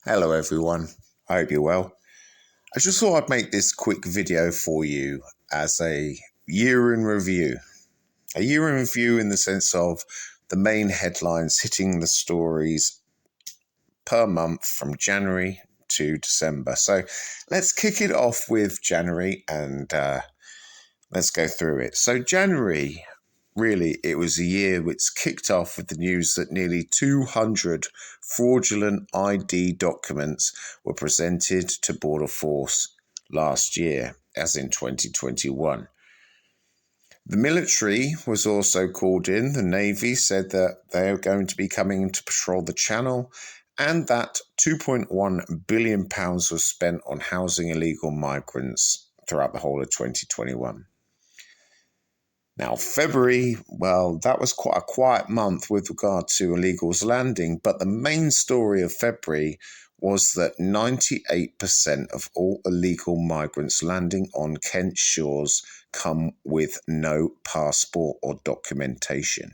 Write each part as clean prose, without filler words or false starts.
Hello everyone, I hope you're well. I just thought I'd make this quick video for you as a year in review. A year in review in the sense of the main headlines hitting the stories per month from January to December. So let's kick it off with January and let's go through it. So January, really, it was a year which kicked off with the news that nearly 200 fraudulent ID documents were presented to Border Force last year, as in 2021. The military was also called in. The Navy said that they are going to be coming to patrol the Channel, and that £2.1 billion was spent on housing illegal migrants throughout the whole of 2021. Now, February, well, that was quite a quiet month with regard to illegals landing, but the main story of February was that 98% of all illegal migrants landing on Kent shores come with no passport or documentation.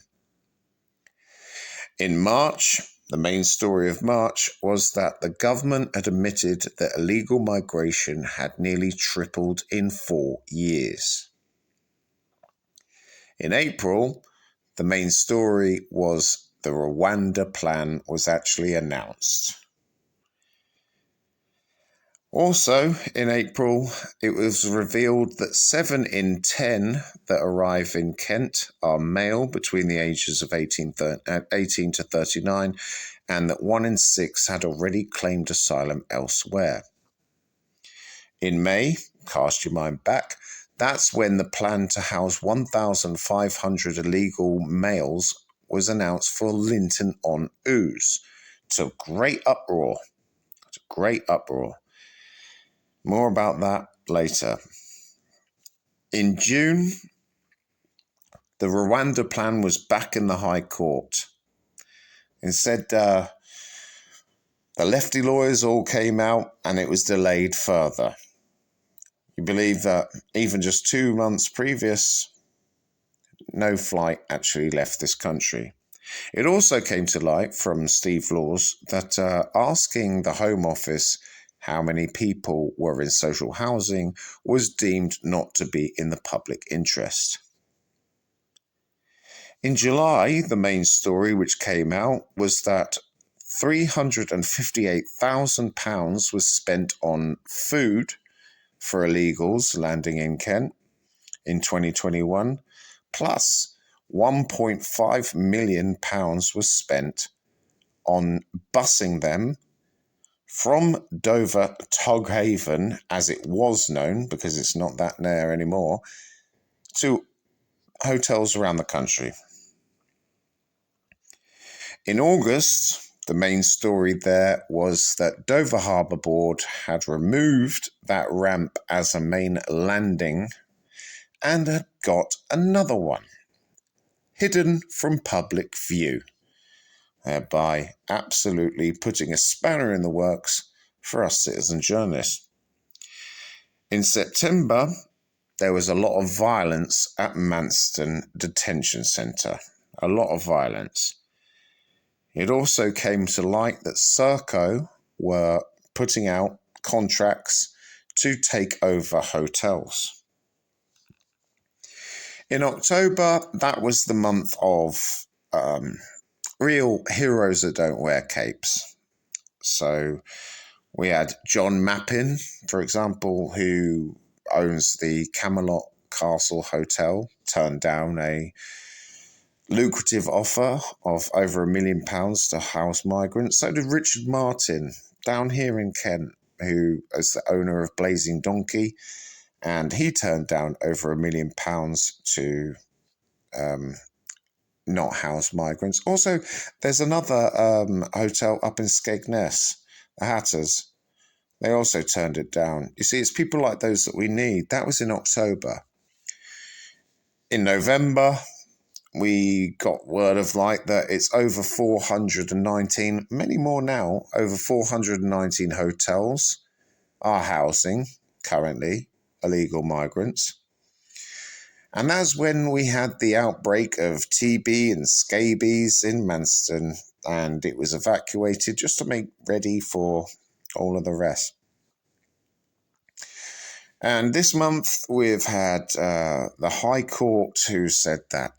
In March, the main story of March was that the government had admitted that illegal migration had nearly tripled in 4 years. In April, the main story was the Rwanda plan was actually announced. Also, in April, it was revealed that 7 in 10 that arrive in Kent are male between the ages of 18 to 39, and that 1 in 6 had already claimed asylum elsewhere. In May, cast your mind back, that's when the plan to house 1,500 illegal males was announced for Linton on Ouse, to great uproar. More about that later. In June, the Rwanda plan was back in the High Court. Instead, the lefty lawyers all came out and it was delayed further. You believe that even just 2 months previous, no flight actually left this country. It also came to light from Steve Laws that asking the Home Office how many people were in social housing was deemed not to be in the public interest. In July, the main story which came out was that £358,000 was spent on food for illegals landing in Kent in 2021, plus £1.5 million was spent on busing them from Dover Toghaven, as it was known, because it's not that there anymore, to hotels around the country. In August, the main story there was that Dover Harbour Board had removed that ramp as a main landing and had got another one hidden from public view, thereby absolutely putting a spanner in the works for us citizen journalists. In September, there was a lot of violence at Manston Detention Centre, a lot of violence. It also came to light that Serco were putting out contracts to take over hotels. In October, that was the month of real heroes that don't wear capes. So we had John Mappin, for example, who owns the Camelot Castle Hotel, turned down a lucrative offer of over £1 million to house migrants. So did Richard Martin down here in Kent, who is the owner of Blazing Donkey, and he turned down over £1 million to not house migrants. Also, there's another hotel up in Skegness, the Hatters. They also turned it down. You see, it's people like those that we need. That was in October. In November, we got word of light that it's over 419, many more now, over 419 hotels are housing, currently, illegal migrants. And that's when we had the outbreak of TB and scabies in Manston, and it was evacuated just to make ready for all of the rest. And this month we've had the High Court who said that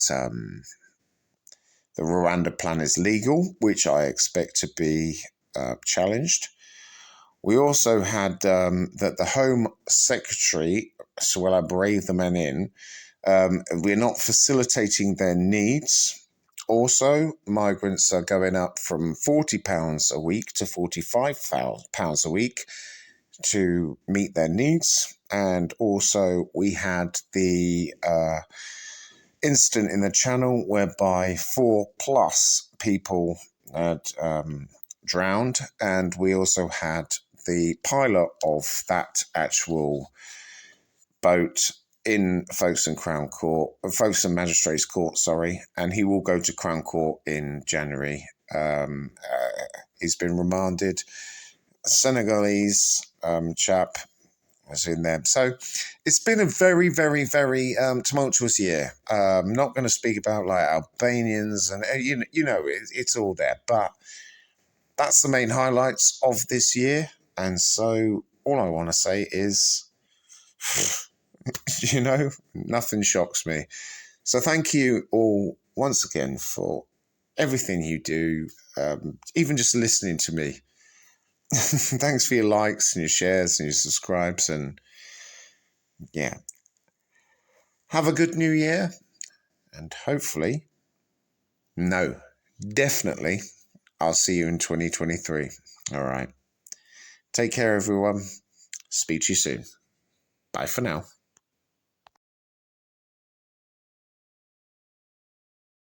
the Rwanda plan is legal, which I expect to be challenged. We also had that the Home Secretary, Suella Braverman, we're not facilitating their needs. Also, migrants are going up from £40 a week to £45 a week to meet their needs. And also, we had the incident in the Channel whereby 4+ people had drowned, and we also had the pilot of that actual boat in Folkestone Magistrates Court, and he will go to Crown Court in January. He's been remanded. A Senegalese chap was in there. So it's been a very, very, very tumultuous year. Not going to speak about like Albanians and it's all there, but that's the main highlights of this year. And so all I want to say is, nothing shocks me. So thank you all once again for everything you do, even just listening to me. Thanks for your likes and your shares and your subscribes, and yeah. Have a good new year, and hopefully, no, definitely, I'll see you in 2023. All right. Take care, everyone. Speak to you soon. Bye for now.